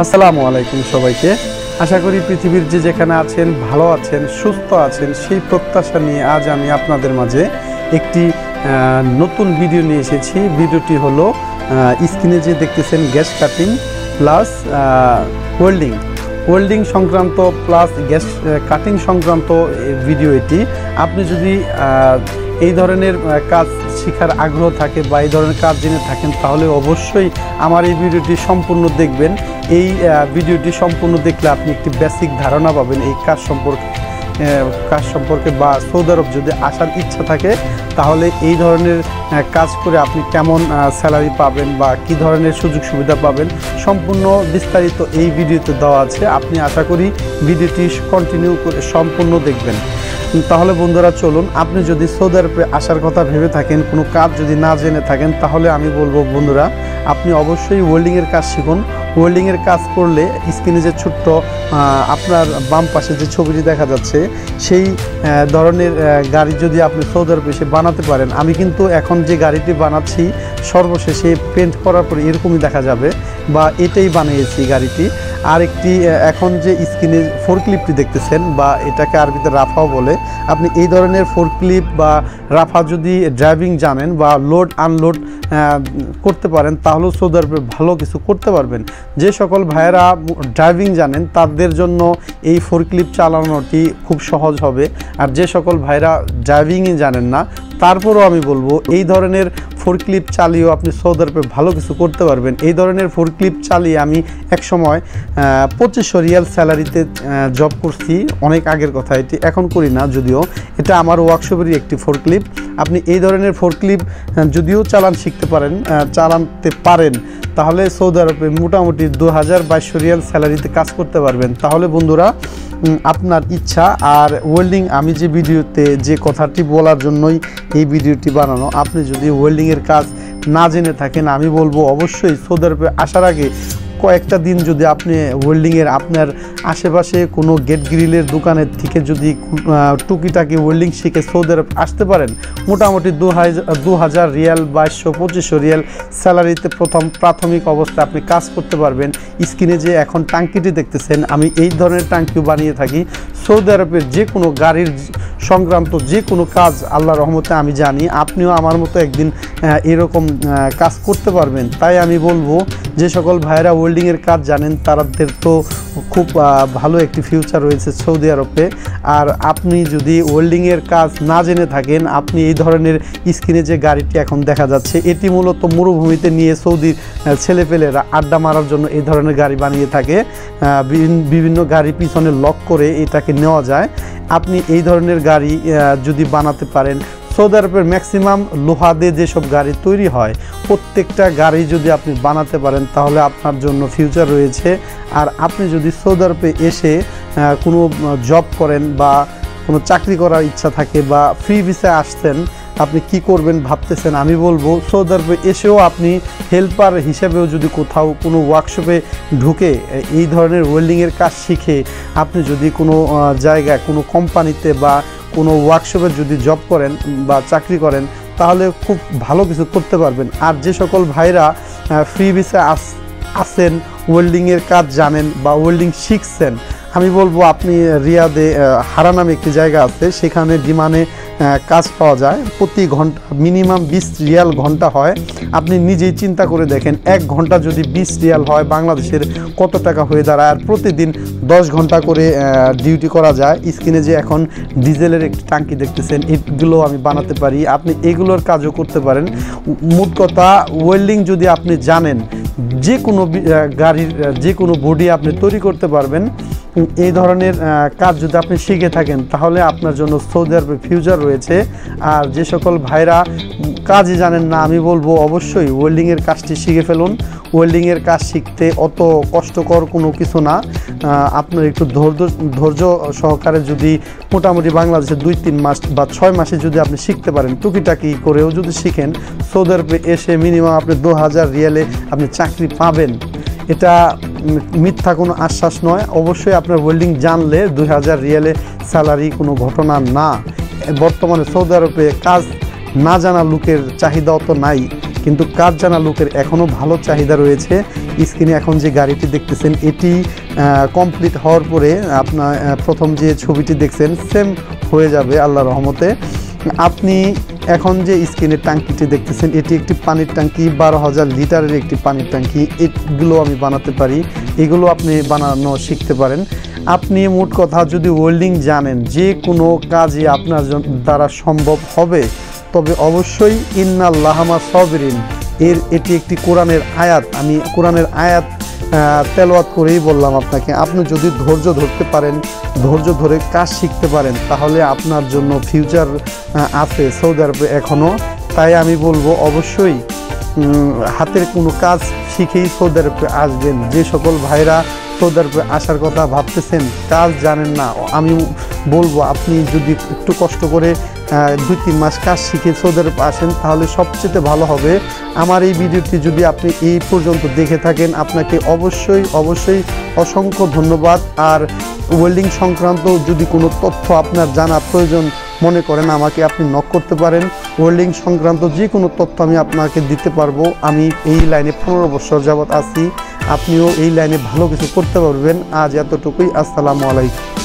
আসসালামু আলাইকুম সবাইকে। আশা করি পৃথিবীর যে যেখানে আছেন ভালো আছেন, সুস্থ আছেন, সেই প্রত্যাশা নিয়ে আজ আমি আপনাদের মাঝে একটি নতুন ভিডিও নিয়ে এসেছি। ভিডিওটি হলো স্ক্রিনে যে দেখতেছেন গ্যাস কাটিং প্লাস ওয়েল্ডিং সংক্রান্ত প্লাস গ্যাস কাটিং সংক্রান্ত ভিডিও এটি। আপনি যদি এই ধরনের কাজ শেখার আগ্রহ থাকে বা এই ধরনের কাজ জেনে থাকেন তাহলে অবশ্যই আমার এই ভিডিওটি সম্পূর্ণ দেখবেন। এই ভিডিওটি সম্পূর্ণ দেখলে আপনি একটি বেসিক ধারণা পাবেন এই কাজ সম্পর্কে বা সৌদি আরব যদি আসার ইচ্ছা থাকে তাহলে এই ধরনের কাজ করে আপনি কেমন স্যালারি পাবেন বা কি ধরনের সুযোগ সুবিধা পাবেন সম্পূর্ণ বিস্তারিত এই ভিডিওতে দেওয়া আছে। আপনি আশা করি ভিডিওটি কন্টিনিউ করে সম্পূর্ণ দেখবেন। তাহলে বন্ধুরা চলুন, আপনি যদি সৌদি আরবে আসার কথা ভেবে থাকেন, কোনো কাজ যদি না জেনে থাকেন তাহলে আমি বলবো বন্ধুরা আপনি অবশ্যই ওয়েল্ডিংয়ের কাজ শিখুন। ওয়েল্ডিংয়ের কাজ করলে স্ক্রিনে যে ছোট্ট আপনার বাম পাশে যে ছবিটি দেখা যাচ্ছে সেই ধরনের গাড়ি যদি আপনি সৌদি আরবে এসে বানাতে পারেন, আমি কিন্তু এখন যে গাড়িটি বানাচ্ছি সর্বশেষে পেন্ট করার পরে এরকমই দেখা যাবে বা এটাই বানিয়েছি গাড়িটি। আর একটি এখন যে স্ক্রিনে ফোরক্লিপটি দেখতেছেন বা এটাকে আরবিতে রাফাও বলে, আপনি এই ধরনের ফোরক্লিপ বা রাফা যদি ড্রাইভিং জানেন বা লোড আনলোড করতে পারেন তাহলেও সৌদি আরবে ভালো কিছু করতে পারবেন। যে সকল ভাইয়েরা ড্রাইভিং জানেন তাদের জন্য এই ফোরক্লিপ চালানোটি খুব সহজ হবে। আর যে সকল ভাইয়েরা ড্রাইভিংই জানেন না তারপরও আমি বলবো এই ধরনের ফোরক্লিপ চালিয়েও আপনি সৌদি আরবে ভালো কিছু করতে পারবেন। এই ধরনের ফোরক্লিপ চালিয়ে আমি এক সময় 2500 রিয়াল স্যালারিতে জব করছি, অনেক আগের কথা এটি, এখন করি না যদিও। এটা আমার ওয়ার্কশপেরই একটি ফোরক্লিপ। আপনি এই ধরনের ফোরক্লিপ যদিও চালাতে পারেন তাহলে সৌদি আরবে মোটামুটি 2200 রিয়াল স্যালারিতে কাজ করতে পারবেন। তাহলে বন্ধুরা আপনার ইচ্ছা। আর ওয়েল্ডিং আমি যে ভিডিওতে যে কথাটি বলার জন্যই এই ভিডিওটি বানানো, আপনি যদি ওয়েল্ডিংয়ের কাজ না জেনে থাকেন আমি বলবো অবশ্যই সৌদি আরবে আসার আগে কয়েকটা দিন যদি আপনি ওয়েল্ডিংয়ের আপনার আশেপাশে কোনো গেট গ্রিলের দোকানের থেকে যদি টুকিটাকি ওয়েল্ডিং শিখে সৌদি আরব আসতে পারেন, মোটামুটি 2000 রিয়াল 2200-2500 রিয়াল স্যালারিতে প্রাথমিক অবস্থায় আপনি কাজ করতে পারবেন। স্ক্রিনে যে এখন টাঙ্কিটি দেখতেছেন আমি এই ধরনের টাঙ্কিও বানিয়ে থাকি। সৌদি আরবের যে কোনো গাড়ির সংক্রান্ত যে কোনো কাজ আল্লাহর রহমতে আমি জানি, আপনিও আমার মতো একদিন এরকম কাজ করতে পারবেন। তাই আমি বলবো যে সকল ভাইয়েরা ওয়েল্ডিংয়ের কাজ জানেন তাদের তো খুব ভালো একটি ফিউচার রয়েছে সৌদি আরবে। আর আপনি যদি ওয়েল্ডিংয়ের কাজ না জেনে থাকেন, আপনি এই ধরনের স্ক্রিনে যে গাড়িটি এখন দেখা যাচ্ছে এটি মূলত মরুভূমিতে নিয়ে সৌদির ছেলেপেলেরা আড্ডা মারার জন্য এই ধরনের গাড়ি বানিয়ে থাকে। বিভিন্ন গাড়ি পিছনে লক করে এটাকে নেওয়া যায়। আপনি এই ধরনের গাড়ি যদি বানাতে পারেন, সৌদি আরবের ম্যাক্সিমাম লোহা দিয়ে যেসব গাড়ি তৈরি হয় প্রত্যেকটা গাড়ি যদি আপনি বানাতে পারেন তাহলে আপনার জন্য ফিউচার রয়েছে। আর আপনি যদি সৌদি আরবে এসে কোনো জব করেন বা কোনো চাকরি করার ইচ্ছা থাকে বা ফ্রি ভিসায় আসছেন, আপনি কি করবেন ভাবতেছেন, আমি বলবো সৌদি আরবে এসেও আপনি হেল্পার হিসেবেও যদি কোথাও কোনো ওয়ার্কশপে ঢুকে এই ধরনের ওয়েল্ডিংয়ের কাজ শিখে আপনি যদি কোনো জায়গায় কোনো কোম্পানিতে বা কোনো ওয়ার্কশপে যদি জব করেন বা চাকরি করেন তাহলে খুব ভালো কিছু করতে পারবেন। আর যে সকল ভাইরা ফ্রি ভিসায় আসেন, ওয়েল্ডিংয়ের কাজ জানেন বা ওয়েল্ডিং শিখছেন, আমি বলবো আপনি রিয়াদে হারা নামে একটি জায়গা আছে, সেখানে ডিমান্ডে কাজ পাওয়া যায়। প্রতি ঘন্টা মিনিমাম 20 রিয়াল ঘন্টা হয়। আপনি নিজেই চিন্তা করে দেখেন 1 ঘন্টা যদি 20 রিয়াল হয় বাংলাদেশের কত টাকা হয়ে দাঁড়ায়। আর প্রতিদিন 10 ঘন্টা করে ডিউটি করা যায়। স্ক্রিনে যে এখন ডিজেলের একটি টাঙ্কি দেখতেছেন এগুলো আমি বানাতে পারি, আপনি এগুলোর কাজও করতে পারেন। মোট কথা ওয়েল্ডিং যদি আপনি জানেন যে কোনো গাড়ির যে কোনো বডি আপনি তৈরি করতে পারবেন। এই ধরনের কাজ যদি আপনি শিখে থাকেন তাহলে আপনার জন্য সৌদি আরবে ফিউচার রয়েছে। আর যে সকল ভাইরা কাজই জানেন না আমি বলবো অবশ্যই ওয়েল্ডিংয়ের কাজটি শিখে ফেলুন। ওয়েল্ডিংয়ের কাজ শিখতে অত কষ্টকর কোনো কিছু না। আপনার একটু ধৈর্য সহকারে যদি মোটামুটি বাংলাদেশে 2-3 মাস বা 6 মাসে যদি আপনি শিখতে পারেন, টুকিটাকি করেও যদি শিখেন, সৌদি আরবে এসে মিনিমাম আপনি 2000 রিয়ালে আপনি চাকরি পাবেন। এটা মিথ্যা কোনো আশ্বাস নয়। অবশ্যই আপনার ওয়েল্ডিং জানলে 2000 রিয়ালে স্যালারি কোনো ঘটনা না। বর্তমানে সৌদি আরবে কাজ না জানা লোকের চাহিদা অত নাই, কিন্তু কাজ জানা লোকের এখনও ভালো চাহিদা রয়েছে। স্ক্রিনে এখন যে গাড়িটি দেখতেছেন এটি কমপ্লিট হওয়ার পরে আপনার প্রথম যে ছবিটি দেখছেন সেম হয়ে যাবে আল্লাহর রহমতে। আপনি এখন যে স্ক্রিনের ট্যাঙ্কিটি দেখতেছেন এটি একটি পানির ট্যাঙ্কি, 12,000 লিটারের একটি পানির ট্যাঙ্কি। এগুলো আমি বানাতে পারি, এগুলো আপনি বানানো শিখতে পারেন। আপনি মোট কথা যদি ওয়েল্ডিং জানেন, যে কোনো কাজই আপনার দ্বারা সম্ভব হবে। তবে অবশ্যই ইন্নাল্লাহা মা সাবিরিন এটি একটি কোরআনের আয়াত। আমি কোরআনের আয়াত তেলাওয়াত করেই বললাম আপনাকে। আপনি যদি ধৈর্য ধরতে পারেন, ধৈর্য ধরে কাজ শিখতে পারেন, তাহলে আপনার জন্য ফিউচার আছে সৌদি আরবে এখনও। তাই আমি বলবো অবশ্যই হাতের কোনো কাজ শিখেই সৌদি আরবে আসবেন। যে সকল ভাইরা সৌদি আরবে আসার কথা ভাবতেছেন, কাজ জানেন না, আমি বলবো আপনি যদি একটু কষ্ট করে 2-3 মাস কাজ শিখে সৌদি আরবে আসেন তাহলে সবচেয়ে ভালো হবে। আমার এই ভিডিওটি যদি আপনি এই পর্যন্ত দেখে থাকেন, আপনাকে অবশ্যই অসংখ্য ধন্যবাদ। আর ওয়েল্ডিং সংক্রান্ত যদি কোনো তথ্য আপনার জানা প্রয়োজন মনে করেন, আমাকে আপনি নক করতে পারেন। ওয়েল্ডিং সংক্রান্ত যে কোনো তথ্য আমি আপনাকে দিতে পারবো। আমি এই লাইনে 15 বছর যাবৎ আছি, আপনিও এই লাইনে ভালো কিছু করতে পারবেন। আজ এতটুকুই, আসসালামু আলাইকুম।